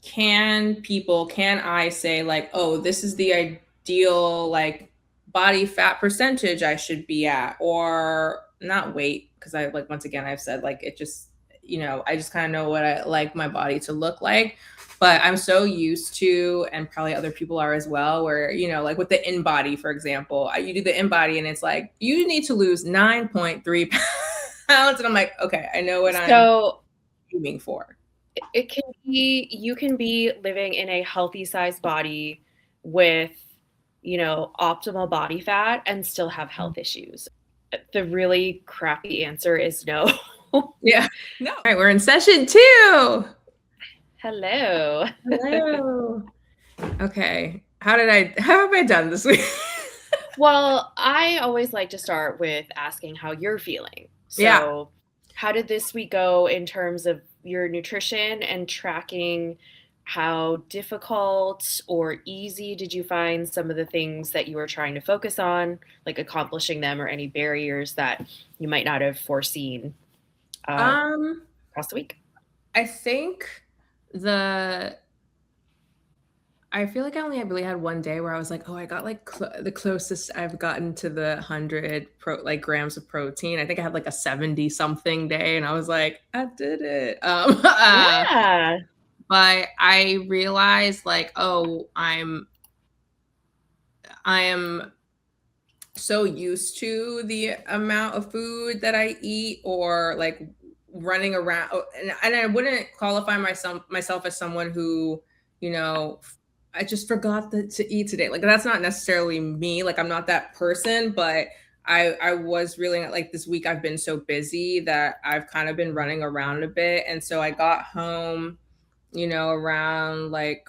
can I say like, oh, this is the ideal like body fat percentage I should be at, or not weight, because I like, once again, I've said like it just, I just kind of know what I like my body to look like. But I'm so used to, and probably other people are as well, where, like with the in body, for example, you do the in body and it's like, you need to lose 9.3 pounds. And I'm like, okay, I know what I'm So aiming for. it can be, you can be living in a healthy sized body with, optimal body fat and still have health issues. The really crappy answer is no. Yeah. No. All right, we're in session 2. Hello. Hello. Okay. How have I done this week? Well, I always like to start with asking how you're feeling. Yeah. So, how did this week go in terms of your nutrition and tracking? How difficult or easy did you find some of the things that you were trying to focus on, like accomplishing them, or any barriers that you might not have foreseen uh, Um, across the week? I think the I feel like I only really had one day where I was like, oh, I got like the closest I've gotten to the 100 grams of protein. I think I had like a 70 something day, and I was like, I did it. Yeah. But I realized like, oh, I am so used to the amount of food that I eat, or like running around, and I wouldn't qualify myself as someone who, you know, I just forgot to eat today. Like that's not necessarily me. Like I'm not that person, but I was really like, this week I've been so busy that I've kind of been running around a bit, and so I got home, around like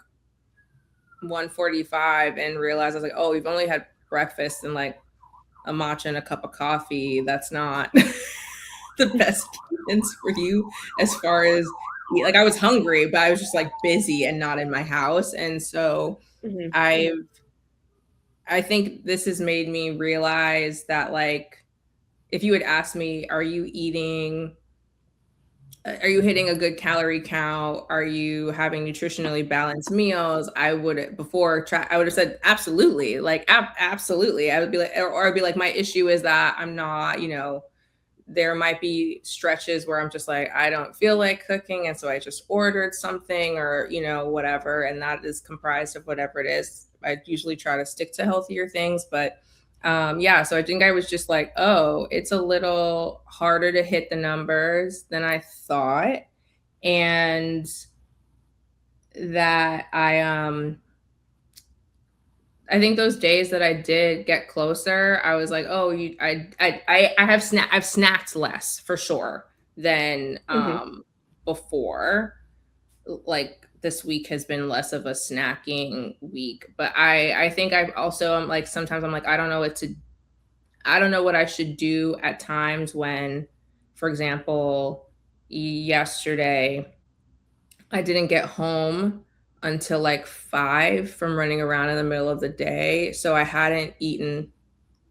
1:45, and realized I was like, oh, we've only had breakfast and like a matcha and a cup of coffee. That's not the best plans for you, as far as like, I was hungry, but I was just like busy and not in my house. And so Hmm. I I think this has made me realize that, like, if you had asked me, are you hitting a good calorie count? Are you having nutritionally balanced meals? I would I would have said absolutely, like absolutely. I would be like, or I'd be like, my issue is that I'm not, there might be stretches where I'm just like, I don't feel like cooking, and so I just ordered something, or whatever, and that is comprised of whatever it is. I usually try to stick to healthier things, but yeah, so I think I was just like, oh, it's a little harder to hit the numbers than I thought. And that I think those days that I did get closer, I was like, oh, I've snacked less for sure than Hmm. before. Like this week has been less of a snacking week, but I think I'm like, sometimes I'm like, I don't know what I should do at times when, for example, yesterday I didn't get home until like 5 from running around in the middle of the day. So I hadn't eaten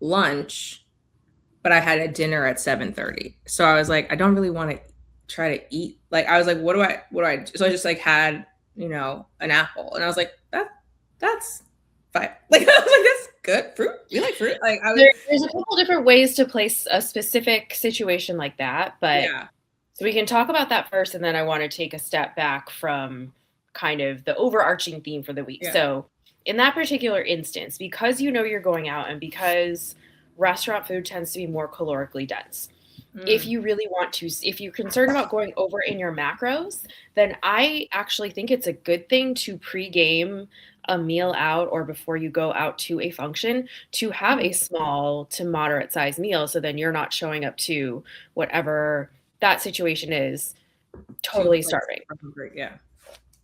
lunch, but I had a dinner at 7:30. So I was like, I don't really want to try to eat. Like I was like, what do I do? So I just like had, an apple. And I was like, that's fine. Like I was like, that's good. Fruit. You like fruit? Like I was There's a couple different ways to place a specific situation like that, but yeah. so we can talk about that first, and then I want to take a step back from kind of the overarching theme for the week. Yeah. So, in that particular instance, because you know you're going out and because restaurant food tends to be more calorically dense, if Mm. you really want to, if you're concerned about going over in your macros, then I actually think it's a good thing to pregame a meal out or before you go out to a function to have a small to moderate size meal. So then you're not showing up to whatever that situation is Two totally plates starving. of hungry. Yeah.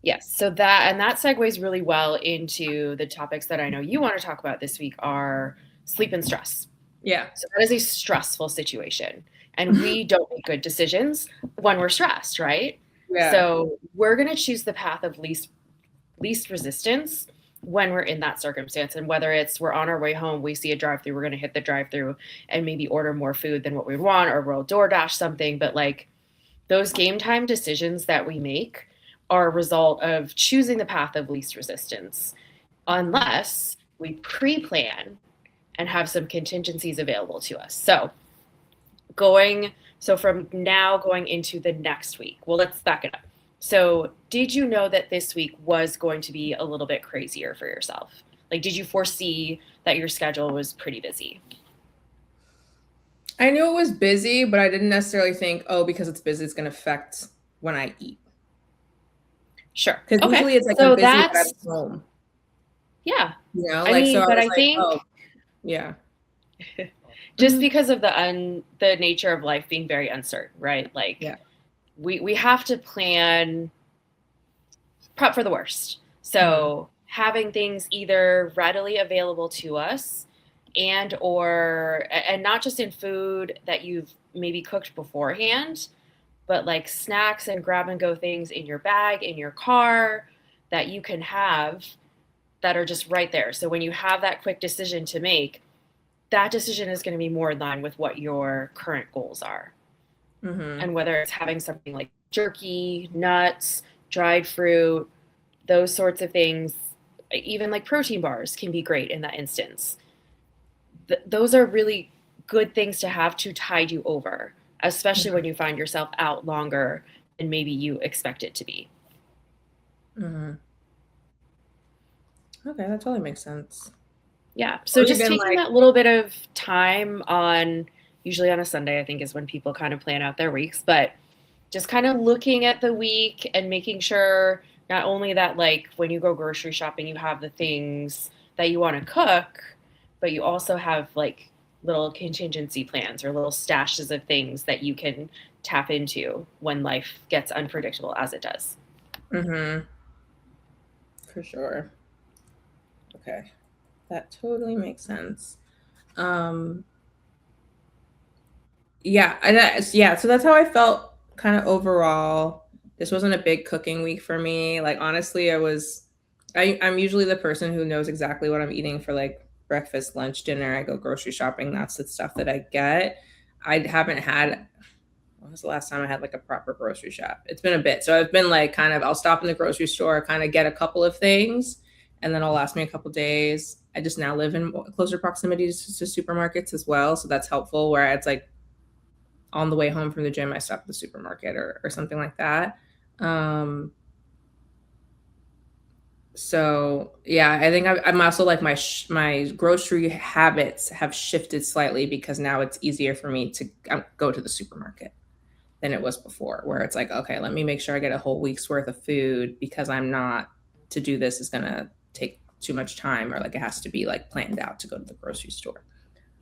Yes. So that segues really well into the topics that I know you want to talk about this week are sleep and stress. Yeah. So that is a stressful situation. And we don't make good decisions when we're stressed, right? Yeah. So we're going to choose the path of least resistance when we're in that circumstance. And whether it's we're on our way home, we see a drive-through, we're going to hit the drive-through and maybe order more food than what we want, or we'll DoorDash something. But like those game time decisions that we make are a result of choosing the path of least resistance, unless we pre-plan and have some contingencies available to us. So from now going into the next week, well, let's back it up. So did you know that this week was going to be a little bit crazier for yourself? Like, did you foresee that your schedule was pretty busy? I knew it was busy, but I didn't necessarily think, oh, because it's busy, it's going to affect when I eat. Sure. Because Okay. usually it's like I'm So busy, but that's, I'm home. yeah. I Like, so mean, I but was I like, think oh, yeah. just because of the nature of life being very uncertain, right? Like Yeah. we have to plan, prep for the worst. Mhm. So having things either readily available to us and not just in food that you've maybe cooked beforehand, but like snacks and grab and go things in your bag, in your car that you can have that are just right there. So when you have that quick decision to make, that decision is going to be more in line with what your current goals are. Mhm. And whether it's having something like jerky, nuts, dried fruit, those sorts of things, even like protein bars can be great in that instance. Those are really good things to have to tide you over, especially when Mhm. you find yourself out longer than maybe you expect it to be. Mhm. Okay, that totally makes sense. Yeah. So Or just even taking like, that little bit of time on, usually on a Sunday, I think is when people kind of plan out their weeks, but just kind of looking at the week and making sure not only that, like, when you go grocery shopping, you have the things that you want to cook, but you also have like little contingency plans or little stashes of things that you can tap into when life gets unpredictable as it does. mhm, for sure. Okay, that totally makes sense. Um, yeah, yeah. So that's how I felt kind of overall. This wasn't a big cooking week for me. Like honestly, I'm usually the person who knows exactly what I'm eating for like breakfast, lunch, dinner. I go grocery shopping. That's the stuff that I get. I haven't had when was the last time I had like a proper grocery shop? It's been a bit. So I've been like kind of I'll stop in the grocery store, kind of get a couple of things, and then it'll last me a couple days. I just now live in closer proximity to supermarkets as well, so that's helpful. Where it's like on the way home from the gym, I stop at the supermarket or something like that. Um, so yeah, I think I'm also like my grocery habits have shifted slightly because now it's easier for me to go to the supermarket than it was before, where it's like, okay, let me make sure I get a whole week's worth of food because I'm not to do this is gonna take too much time or like it has to be like planned out to go to the grocery store.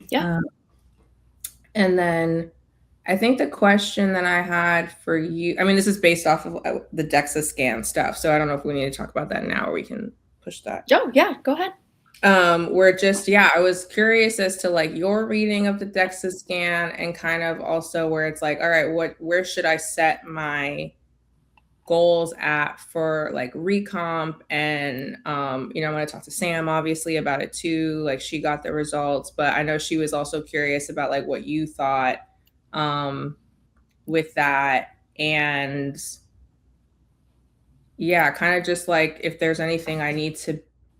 Yeah. Um, and then I think the question that I had for you, I mean, this is based off of the DEXA scan stuff, so I don't know if we need to talk about that now or we can push that. Oh, yeah. Go ahead. We're just, yeah, I was curious as to like your reading of the DEXA scan and kind of also where it's like, all right, where should I set my goals at for like recomp and I'm going to talk to Sam obviously about it too, like she got the results, but I know she was also curious about like what you thought um with that. And yeah, kind of just like if there's anything I need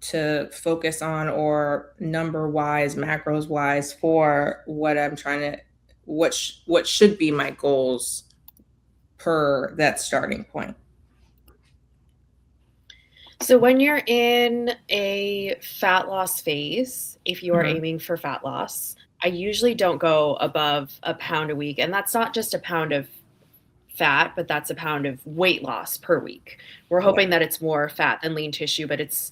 to focus on or number wise, macros wise for what I'm trying to what should be my goals per that starting point. So when you're in a fat loss phase, if you are Mhm. aiming for fat loss, I usually don't go above a pound a week. And that's not just a pound of fat, but that's a pound of weight loss per week. We're Yeah. hoping that it's more fat than lean tissue, but it's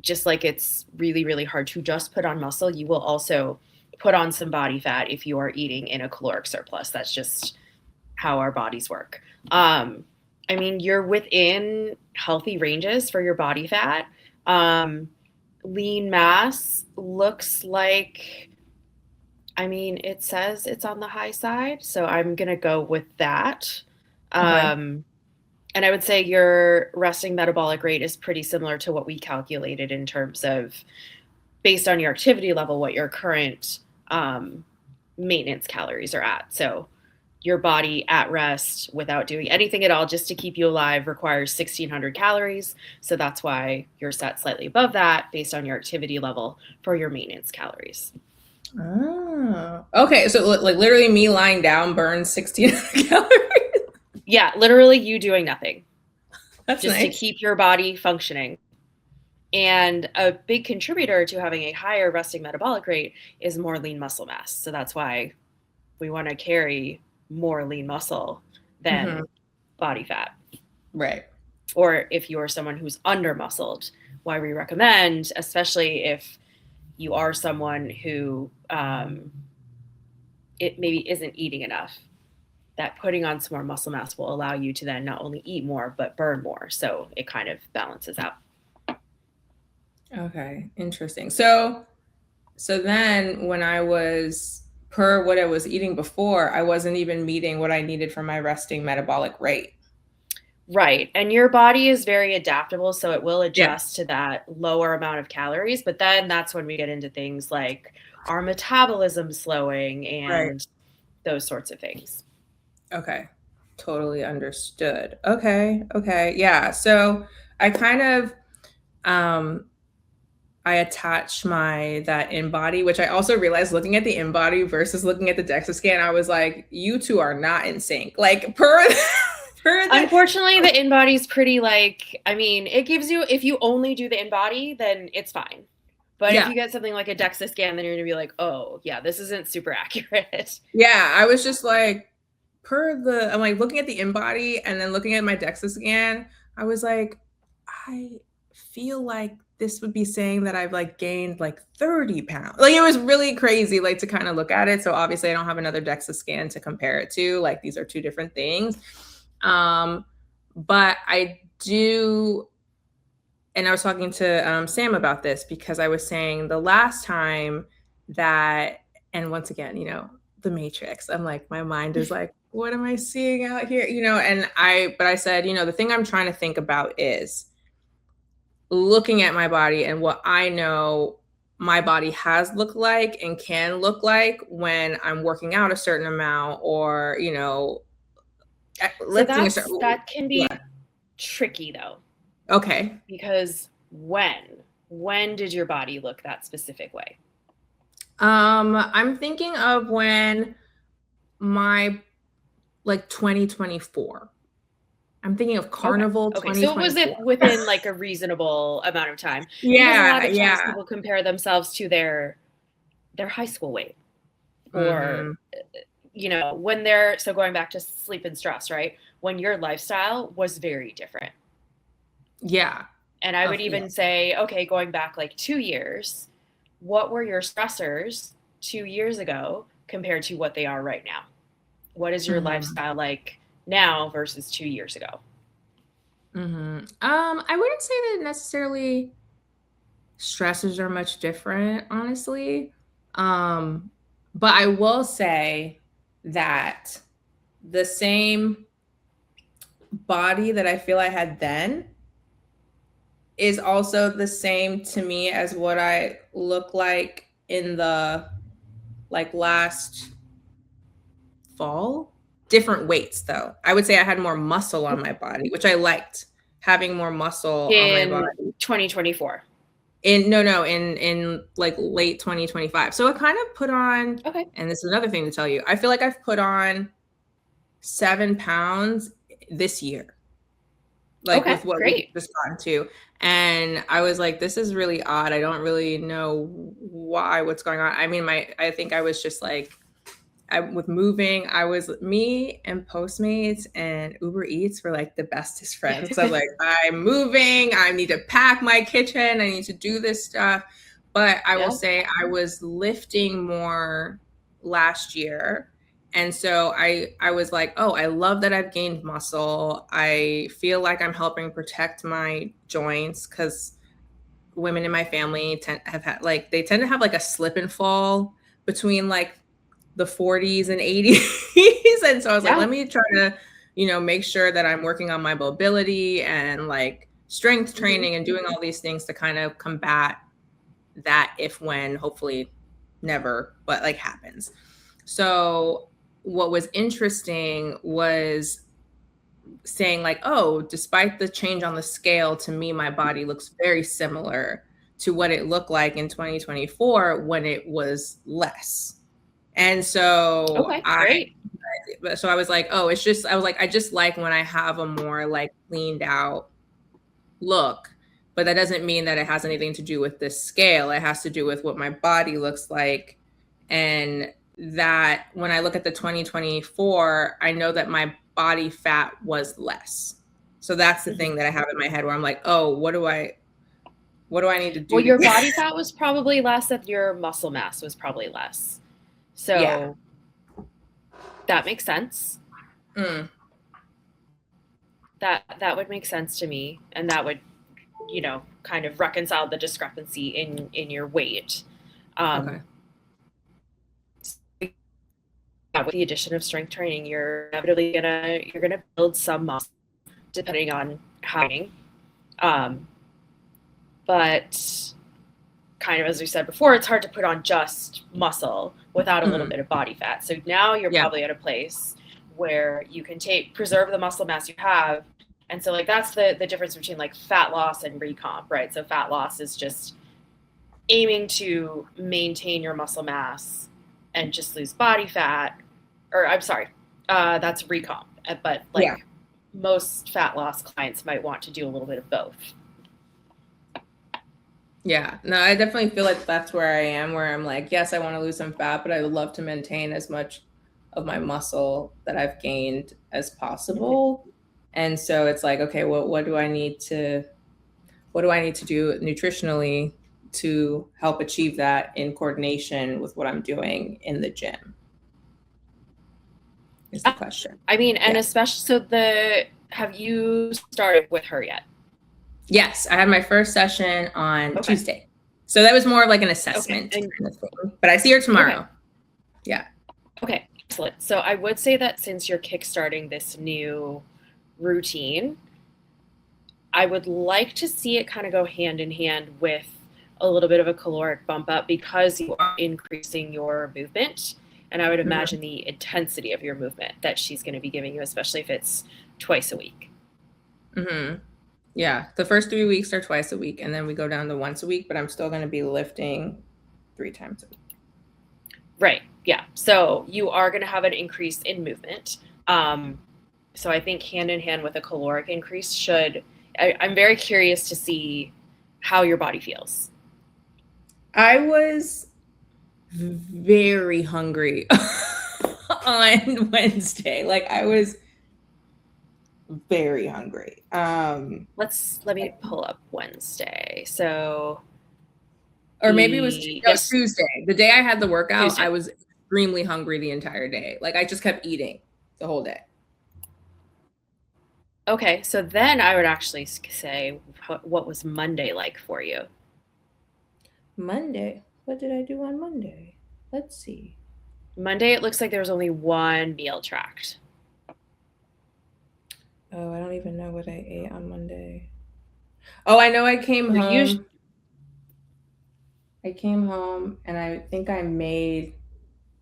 just like it's really, really hard to just put on muscle. You will also put on some body fat if you are eating in a caloric surplus. That's just how our bodies work. I mean, you're within healthy ranges for your body fat. Um, Lean mass looks like, I mean, it says it's on the high side, so I'm gonna go with that. Okay. Um, and I would say your resting metabolic rate is pretty similar to what we calculated in terms of based on your activity level, what your current maintenance calories are at. So your body at rest without doing anything at all just to keep you alive requires 1600 calories. So that's why you're set slightly above that based on your activity level for your maintenance calories. Oh, okay. So like literally me lying down burns 1,600 calories. Yeah, literally you doing nothing That's just to nice. keep your body functioning. And a big contributor to having a higher resting metabolic rate is more lean muscle mass. So that's why we want to carry more lean muscle Hmm. than body fat. Right. Or if you're someone who's under muscled, why we recommend, especially if you are someone who it maybe isn't eating enough, that putting on some more muscle mass will allow you to then not only eat more but burn more. So it kind of balances out. Okay. Interesting. So then when I was per what I was eating before, I wasn't even meeting what I needed for my resting metabolic rate. Right. And your body is very adaptable, so it will Yeah. adjust to that lower amount of calories. But then that's when we get into things like our metabolism slowing Right. and those sorts of things. Okay. Totally understood. Okay. Okay. Yeah. So I kind of um I attach my that in body, which I also realized looking at the in body versus looking at the DEXA scan, I was like, you two are not in sync. Like per per the Unfortunately, the in body is pretty like, I mean, it gives you, if you only do the in body, then it's fine. But if yeah. you get something like a DEXA scan, then you're going to be like, oh, yeah, this isn't super accurate. Yeah. I was just like, I'm like looking at the in body and then looking at my DEXA scan, I was like, I feel like this would be saying that I've like gained like 30 pounds. Like it was really crazy, like to kind of look at it. So obviously I don't have another DEXA scan to compare it to. Like these are two different things. Um, but I do, and I was talking to Sam about this because I was saying the last time that, and once again, the Matrix. I'm like, my mind is like, what am I seeing out here? But I said, the thing I'm trying to think about is looking at my body and what I know my body has looked like and can look like when I'm working out a certain amount or, So lifting a certain. that can be What? tricky though, Okay. because when did your body look that specific way? I'm thinking of when my like 2024. I'm thinking of Okay. Carnival Okay. So was it 2024. within like a reasonable amount of time? Because a lot Yeah, of times yeah. people compare themselves to their high school weight, or Mhm. when they're, so going back to sleep and stress, right? When your lifestyle was very different. Yeah. And I would Yeah. even say, okay, going back like 2 years, what were your stressors 2 years ago compared to what they are right now? What is your Mhm. lifestyle like now versus 2 years ago? Mhm. I wouldn't say that necessarily stresses are much different, honestly. Um, but I will say that the same body that I feel I had then is also the same to me as what I look like in the like last fall. Different weights though. I would say I had more muscle on my body, which I liked having more muscle on my In body. 2024. In no, in like late 2025. So it kind of put on, Okay. and this is another thing to tell you. I feel like I've put on 7 pounds this year, like Okay. with what we've Great. just gotten to. And I was like, this is really odd. I don't really know what's going on. I mean, I think I was just like, with moving, I was me and Postmates and Uber Eats were like the bestest friends because I was like, I'm moving, I need to pack my kitchen, I need to do this stuff. But I will Yeah. say I was lifting more last year. And so I was like, oh, I love that I've gained muscle. I feel like I'm helping protect my joints because women in my family they tend to have like a slip and fall between like the 40s and 80s. And so I was like, Yeah. let me try to, make sure that I'm working on my mobility and like strength Hmm. training and doing all these things to kind of combat that if when hopefully never, but like happens. So what was interesting was saying like, oh, despite the change on the scale, to me, my body looks very similar to what it looked like in 2024 when it was less. And Okay, great. so I was like, oh, it's just, I was like, I just like when I have a more like cleaned out look, but that doesn't mean that it has anything to do with this scale. It has to do with what my body looks like. And that when I look at the 2024, I know that my body fat was less. So that's the thing that I have in my head where I'm like, oh, what do I need to Well, do your to body fat was probably less, and your muscle mass was probably less. yeah. So that makes sense. Mm. That would make sense to me, and that would, kind of reconcile the discrepancy in your weight. Okay. With the addition of strength training, you're inevitably gonna build some muscle depending on how. But kind of as we said before, it's hard to put on just muscle without a little bit of body fat. So now you're probably at a place where you can preserve the muscle mass you have. And so like that's the difference between like fat loss and recomp, right? So fat loss is just aiming to maintain your muscle mass and just lose body fat. Or I'm sorry, that's recomp. But like most fat loss clients might want to do a little bit of both. Yeah, no, I definitely feel like that's where I am, where I'm like, yes, I want to lose some fat, but I would love to maintain as much of my muscle that I've gained as possible. And so it's like, okay, what do I need to do nutritionally to help achieve that in coordination with what I'm doing in the gym? Is the question. I mean, and especially have you started with her yet? Yes, I had my first session on Tuesday. So that was more of like an assessment kind of thing. But I see her tomorrow. Okay. Yeah. Okay, excellent. So I would say that since you're kickstarting this new routine, I would like to see it kind of go hand in hand with a little bit of a caloric bump up because you are increasing your movement. And I would imagine the intensity of your movement that she's going to be giving you, especially if it's twice a week. Mm-hmm. Yeah, the first 3 weeks are twice a week, and then we go down to once a week, but I'm still going to be lifting 3 times a week. Right, yeah. So you are going to have an increase in movement. So I think hand in hand with a caloric increase I'm very curious to see how your body feels. I was very hungry on Wednesday. Like I was very hungry. Let me pull up Wednesday. So, or maybe it was Tuesday. The day I had the workout, Tuesday. I was extremely hungry the entire day. Like I just kept eating the whole day. Okay, so then I would actually say, what was Monday like for you? Monday? What did I do on Monday? Let's see. Monday, it looks like there was only one meal tracked. Oh, I don't even know what I ate on Monday. Oh, I know I came home. I came home and I think I made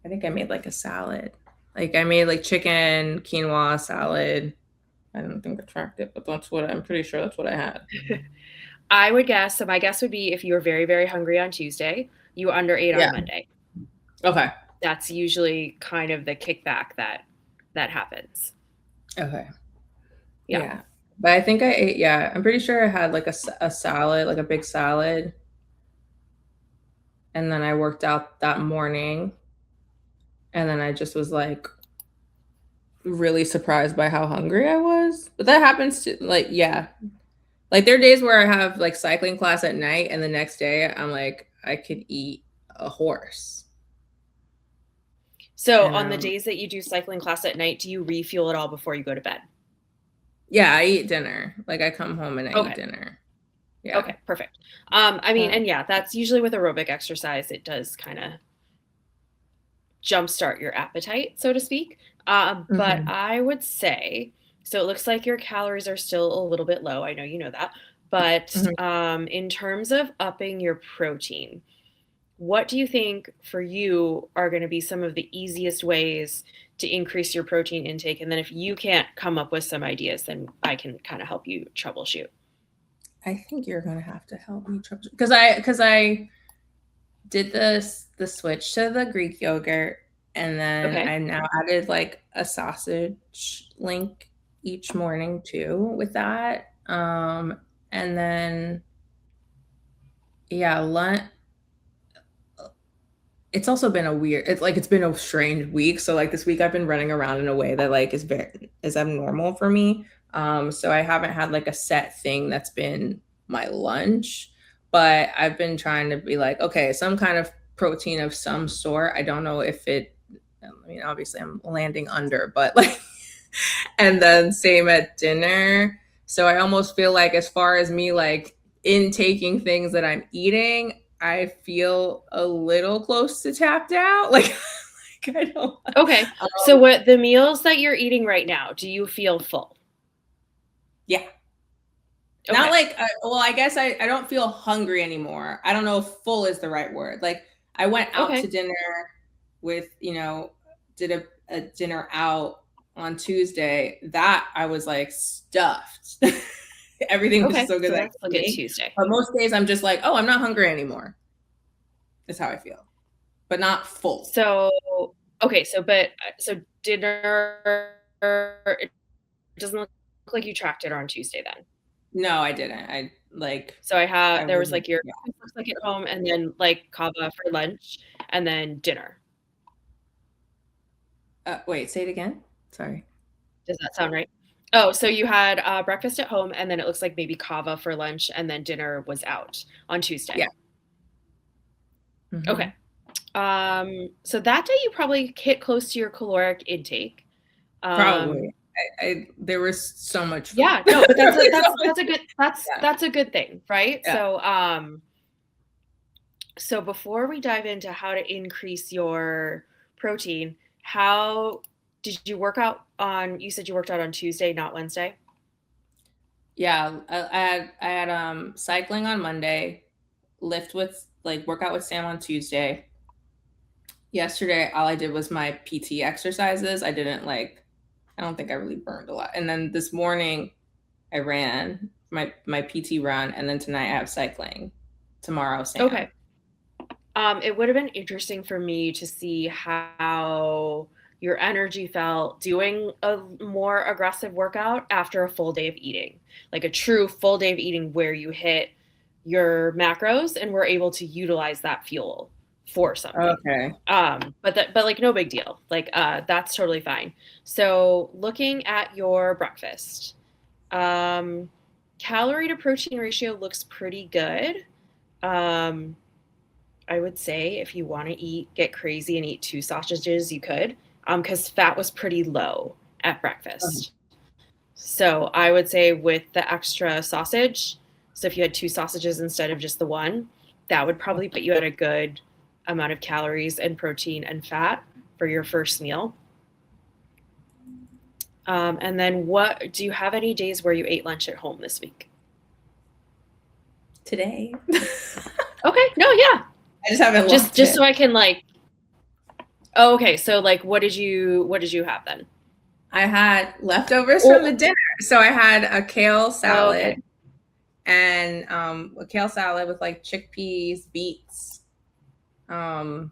like a salad. Like I made like chicken, quinoa salad. I don't think I tracked it, but I'm pretty sure that's what I had. I would guess, so my guess would be if you were very, very hungry on Tuesday, you underate on Monday. Okay. That's usually kind of the kickback that happens. Okay. Yeah. But I think I ate, I'm pretty sure I had like a salad, like a big salad. And then I worked out that morning. And then I just was like really surprised by how hungry I was. But that happens to like there are days where I have like cycling class at night and the next day I'm like, I could eat a horse. So on the days that you do cycling class at night, do you refuel it all before you go to bed? Yeah, I eat dinner. Like I come home and I eat dinner. Yeah. Okay, perfect. I mean, and that's usually with aerobic exercise. It does kind of jumpstart your appetite, so to speak. But I would say, so it looks like your calories are still a little bit low. I know you know that. But in terms of upping your protein, what do you think for you are going to be some of the easiest ways to increase your protein intake. And then if you can't come up with some ideas, then I can kind of help you troubleshoot. I think you're gonna have to help me troubleshoot because I did the switch to the Greek yogurt, and then Okay. I now added like a sausage link each morning too with that. And then yeah, lunch. It's also been a weird. It's been a strange week. So like this week, I've been running around in a way that like is abnormal for me. So I haven't had like a set thing that's been my lunch, but I've been trying to be like, okay, some kind of protein of some sort. I don't know if it. I mean, obviously, I'm landing under, but like, and then same at dinner. So I almost feel like as far as me like intaking things that I'm eating, I feel a little close to tapped out. Like I don't. Okay. So what the meals that you're eating right now, do you feel full? Yeah. Not Okay. like, well, I guess I don't feel hungry anymore. I don't know if full is the right word. Like I went out to Okay. dinner with, did a dinner out on Tuesday that I was like stuffed. Everything was Okay. so good So that I let's look could at eat. Tuesday. But most days I'm just like, oh, I'm not hungry anymore. Is how I feel, but not full. So, okay. So dinner, it doesn't look like you tracked it on Tuesday then. No, I didn't. I like, So I there was wasn't, like your yeah. looks like at home and then like kava for lunch and then dinner. Wait, say it again. Sorry. Does that sound right? Oh, so you had breakfast at home and then it looks like maybe kava for lunch and then dinner was out on Tuesday. Yeah. Okay. Hmm. So that day you probably hit close to your caloric intake. Um, Probably. There was so much food. yeah, no, but There was so much that's a good Yeah. that's a good thing, right? Yeah. So before we dive into how to increase your protein, how did you work out on, you said you worked out on Tuesday, not Wednesday? Yeah. I had cycling on Monday, lift with like workout with Sam on Tuesday. Yesterday, all I did was my PT exercises. I don't think I really burned a lot. And then this morning I ran my PT run, and then tonight I have cycling. Tomorrow, Sam. Okay. It would have been interesting for me to see how your energy felt doing a more aggressive workout after a full day of eating, like a true full day of eating where you hit your macros and were able to utilize that fuel for something. Okay. But like no big deal. Like that's totally fine. So looking at your breakfast, um, calorie to protein ratio looks pretty good. Um, I would say if you want to get crazy and eat two sausages, you could, because fat was pretty low at Okay. breakfast. So I would say with the extra sausage, so if you had two sausages instead of just the one, that would probably put you at a good amount of calories and protein and fat for your first meal. And then what do you have any days where you ate lunch at home this week? Today. Okay, no, yeah. I just haven't logged Just in. so I can like, oh, okay. So like what did you have then? I had leftovers from the Oh, dinner. So I had a kale salad okay. and a kale salad with like chickpeas, beets, um,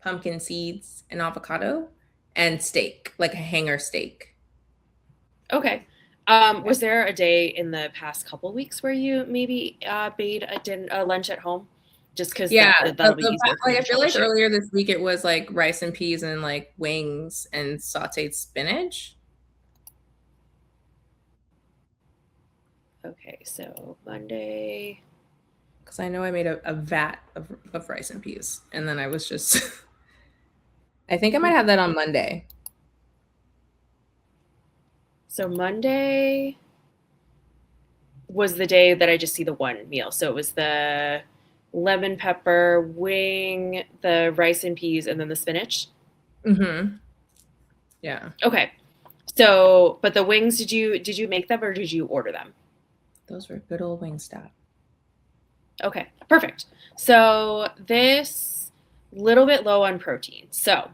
pumpkin seeds, and avocado, and steak, like a hanger steak. Okay. Yeah. Was there a day in the past couple weeks where you maybe made a lunch at home? Just because Yeah, that'll be easier for me like to I feel like troubleshoot. earlier this week it was like rice and peas and like wings and sauteed spinach. Okay, so Monday. Because I know I made a vat of rice and peas, and then I was just I think I might have that on Monday. So Monday was the day that I just see the one meal. So it was the lemon pepper wing, the rice and peas, and then the spinach. Mm-hmm. Yeah. Okay. So, but the wings, did you make them or did you order them? Those were good old Wingstop. Okay, perfect. So this little bit low on protein. So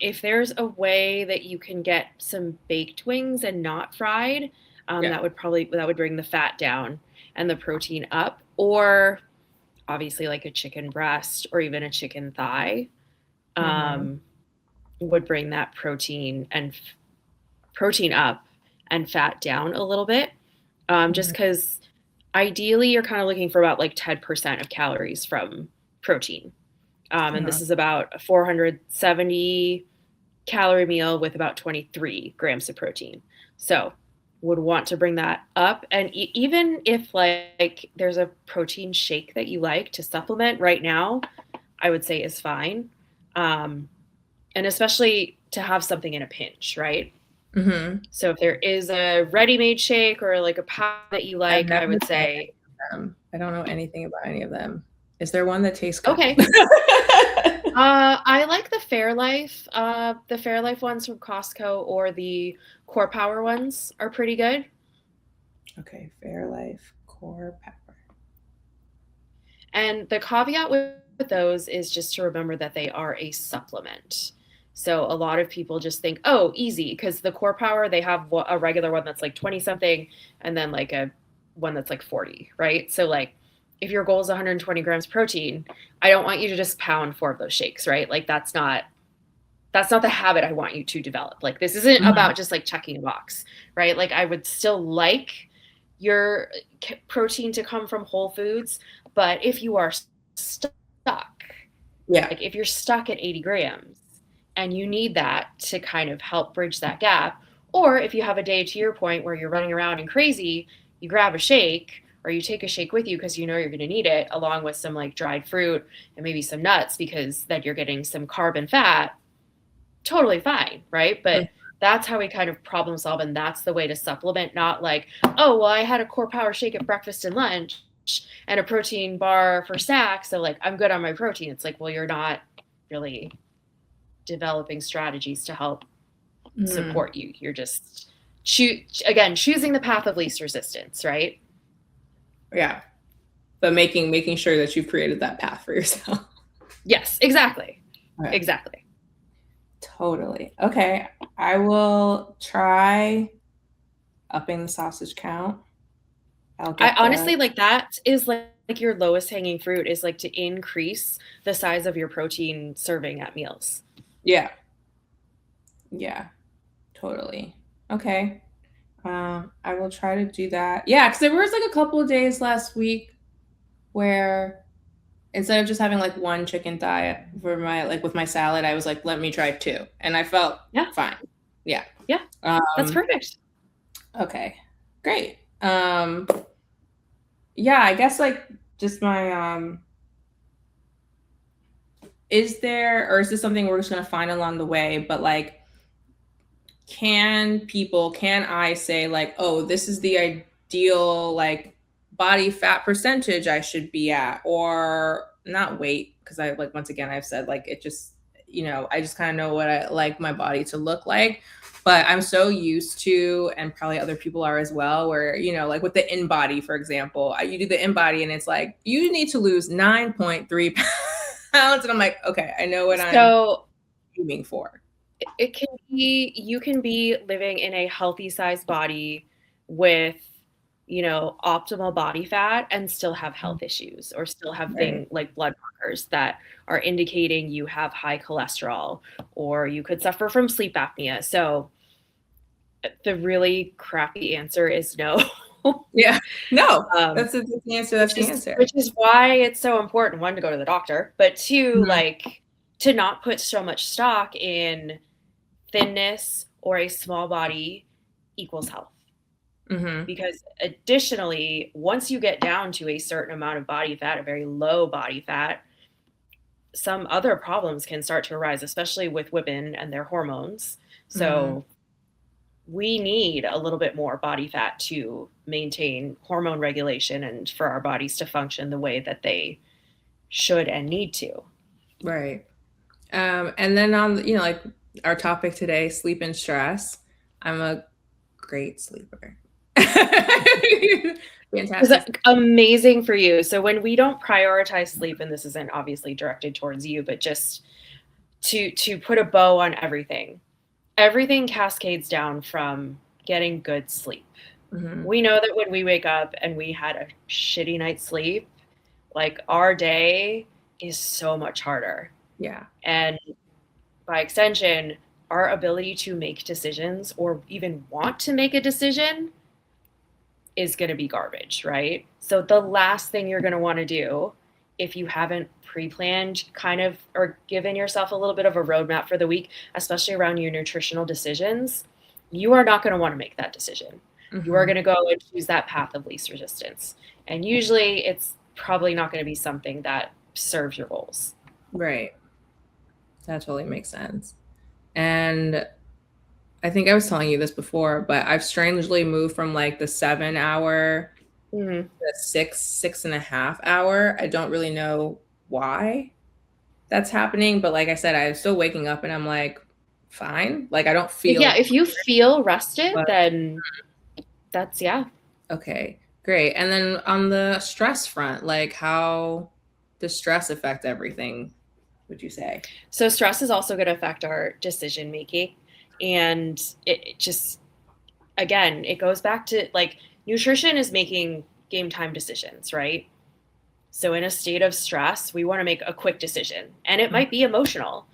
If there's a way that you can get some baked wings and not fried, Yeah. that would bring the fat down and the protein up. Or obviously like a chicken breast or even a chicken thigh Mm-hmm. would bring that protein up and fat down a little bit. Just Mm-hmm. because ideally you're kind of looking for about like 10% of calories from protein. And Uh-huh. this is about a 470 calorie meal with about 23 grams of protein. So would want to bring that up. And even if like there's a protein shake that you like to supplement right now, I would say is fine. Um, and especially to have something in a pinch, right? Mm-hmm. So if there is a ready-made shake or like a powder that you I've like, I never would tried say, them. I don't know anything about any of them. Is there one that tastes good? okay. I like the Fairlife. The Fairlife ones from Costco or the Core Power ones are pretty good. Okay, Fairlife Core Power. And the caveat with those is just to remember that they are a supplement. So a lot of people just think, oh, easy, because the Core Power, they have a regular one that's like 20 something and then like a one that's like 40, right? So like if your goal is 120 grams protein, I don't want you to just pound 4 of those shakes, right? Like that's not the habit I want you to develop. Like this isn't Mhm. about just like checking a box, right? Like I would still like your protein to come from whole foods, but if you are stuck, Yeah. like if you're stuck at 80 grams and you need that to kind of help bridge that gap, or if you have a day to your point where you're running around and crazy, you grab a shake or you take a shake with you because you know you're going to need it along with some like dried fruit and maybe some nuts because then you're getting some carb and fat, totally fine, right? Mm. But that's how we kind of problem solve, and that's the way to supplement, not like, oh, well, I had a Core Power shake at breakfast and lunch and a protein bar for snack, so like I'm good on my protein. It's like, well, you're not really developing strategies to help Mm. support you. You're just choosing the path of least resistance, right? Yeah. But making sure that you've created that path for yourself. Yes, exactly. Okay. Exactly. Totally. Okay. I will try upping the sausage count. I'll I get the honestly like that is like your lowest hanging fruit is like to increase the size of your protein serving at meals. yeah. Yeah. Totally. Okay. I will try to do that. Yeah, because there was like a couple of days last week where instead of just having like one chicken thigh for my like with my salad, I was like, let me try two, and I felt Yeah. fine. Yeah. Yeah. That's Um. perfect. Okay. Great. Yeah, I guess like just my is there or is this something we're just gonna find along the way? But like can I say like, oh, this is the ideal like body fat percentage I should be at, or not weight? Because I like once again I've said like it just I just kind of know what I like my body to look like. But I'm so used to, and probably other people are as well, where like with the in body, for example, you do the in body and it's like you need to lose 9.3 pounds, and I'm like, okay, I know what I'm So aiming for. it can be you can be living in a healthy sized body with optimal body fat and still have health issues or still have Right. things like blood markers that are indicating you have high cholesterol or you could suffer from sleep apnea. So the really crappy answer is no. Yeah. No, um, that's the answer. That's the answer. which is why it's so important, one, to go to the doctor, but two, Mhm. like to not put so much stock in thinness or a small body equals health. Mhm. Because additionally, once you get down to a certain amount of body fat, a very low body fat, some other problems can start to arise, especially with women and their hormones. Mhm. So we need a little bit more body fat to maintain hormone regulation and for our bodies to function the way that they should and need to. Right. And then on like our topic today, sleep and stress. I'm a great sleeper. Is Fantastic. amazing for you. So when we don't prioritize sleep, and this isn't obviously directed towards you, but just to put a bow on everything. Everything cascades down from getting good sleep. Mm-hmm. We know that when we wake up and we had a shitty night's sleep, like our day is so much harder. Yeah. And by extension, our ability to make decisions or even want to make a decision is going to be garbage, right? So the last thing you're going to want to do if you haven't pre-planned kind of or given yourself a little bit of a roadmap for the week, especially around your nutritional decisions, you are not going to want to make that decision. You are Mm-hmm. going to go and choose that path of least resistance. And usually it's probably not going to be something that serves your goals. Right. That totally makes sense. And I think I was telling you this before, but I've strangely moved from like the 7 hour Mm-hmm. to 6.5 hour. I don't really know why that's happening, but like I said, I'm still waking up and I'm like, fine. Like I don't Yeah, feel, if you feel rested, but then that's, yeah. okay, great. And then on the stress front, like how does stress affect everything, would you say? So stress is also going to affect our decision making. And it just, again, it goes back to like nutrition is making game time decisions, right? So in a state of stress, we want to make a quick decision, and it might be emotional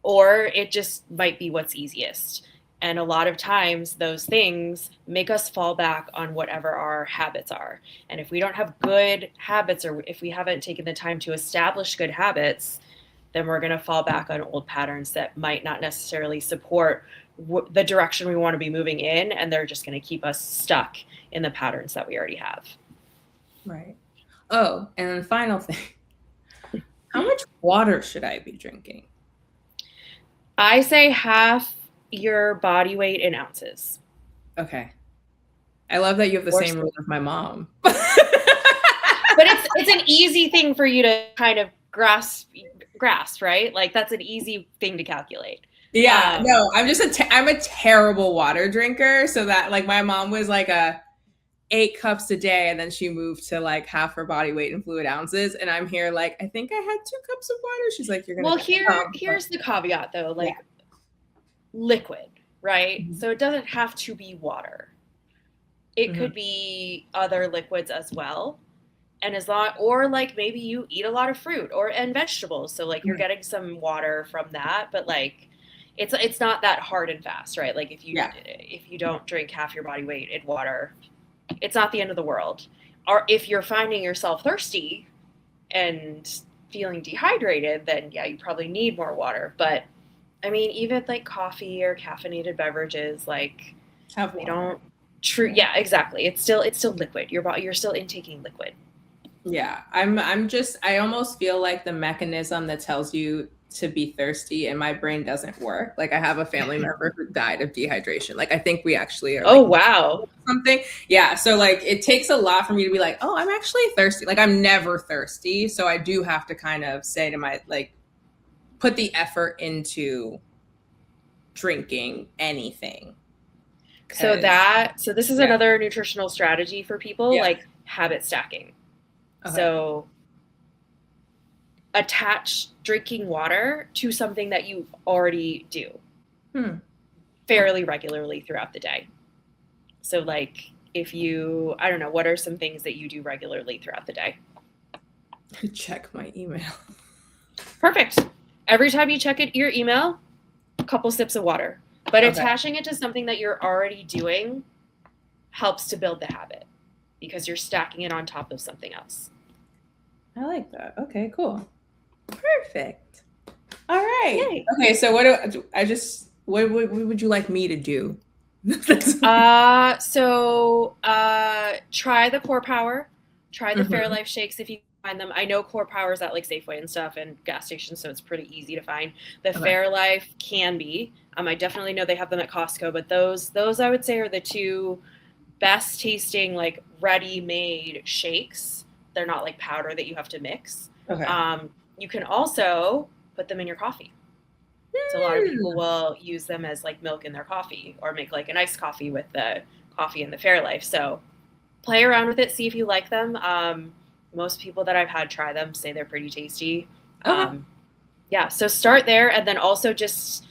or it just might be what's easiest. And a lot of times those things make us fall back on whatever our habits are. And if we don't have good habits or if we haven't taken the time to establish good habits, then we're going to fall back on old patterns that might not necessarily support the direction we want to be moving in. And they're just going to keep us stuck in the patterns that we already have. Right. Oh, and then final thing. How much water should I be drinking? I say half your body weight in ounces. Okay. I love that you have the Or, same rule as my mom. but it's an easy thing for you to kind of grasp, right? Like that's an easy thing to calculate. Yeah, no, I'm a terrible water drinker. So that like my mom was like a 8 cups a day, and then she moved to like half her body weight in fluid ounces. And I'm here like, I think I had 2 cups of water. She's like, you're gonna Well, die. here's the caveat though, Yeah. like liquid, right? Mhm. So it doesn't have to be water. It Mhm. could be other liquids as well. And as long, or like maybe you eat a lot of fruit or and vegetables, so like you're Mhm. getting some water from that, but like it's not that hard and fast, right? Like Yeah. if you don't drink half your body weight in water, it's not the end of the world. Or if you're finding yourself thirsty and feeling dehydrated, then yeah, you probably need more water. But I mean, even like coffee or caffeinated beverages, like Have they water. don't true. Yeah, exactly. It's still liquid. You're still intaking liquid. Yeah. I almost feel like the mechanism that tells you to be thirsty in my brain doesn't work. Like I have a family member who died of dehydration. Like I think we actually are Oh like wow. something. Yeah. So like it takes a lot for me to be like, oh, I'm actually thirsty. Like I'm never thirsty. So I do have to kind of say to my like put the effort into drinking anything. So this is Yeah. another nutritional strategy for people, Yeah. like habit stacking. Okay. So attach drinking water to something that you already do Hmm. fairly regularly throughout the day. So like if you, I don't know, what are some things that you do regularly throughout the day? Check my email. Perfect. Every time you check your email, a couple sips of water. But Okay. attaching it to something that you're already doing helps to build the habit because you're stacking it on top of something else. I like that. Okay, cool. Perfect. All right. Yay. Okay, so what would you like me to do? Try the Core Power. Try the Mhm. Fairlife shakes if you find them. I know Core Power is at like Safeway and stuff and gas stations, so it's pretty easy to find. The Okay. Fairlife can be. I definitely know they have them at Costco, but those I would say are the two best tasting like ready-made shakes. They're not like powder that you have to mix. Okay. You can also put them in your coffee. So a lot of people will use them as like milk in their coffee or make like an iced coffee with the coffee in the Fairlife. So play around with it, see if you like them. Most people that I've had try them say they're pretty tasty. Okay. Yeah, so start there, and then also just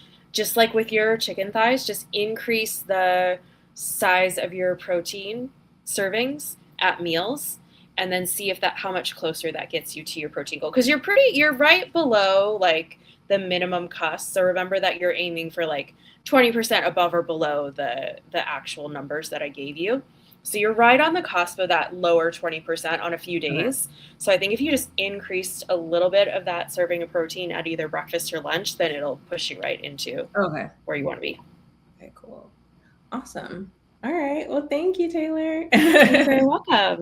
like with your chicken thighs, just increase the size of your protein servings at meals, and then see if that how much closer that gets you to your protein goal, because you're right below like the minimum cost. So remember that you're aiming for like 20% above or below the actual numbers that I gave you. So you're right on the cusp of that lower 20% on a few Okay. days. So I think if you just increased a little bit of that serving of protein at either breakfast or lunch, then it'll push you right into Okay. where you want to be. Okay, cool. Awesome. All right. Well, thank you, Taylor. You're very welcome.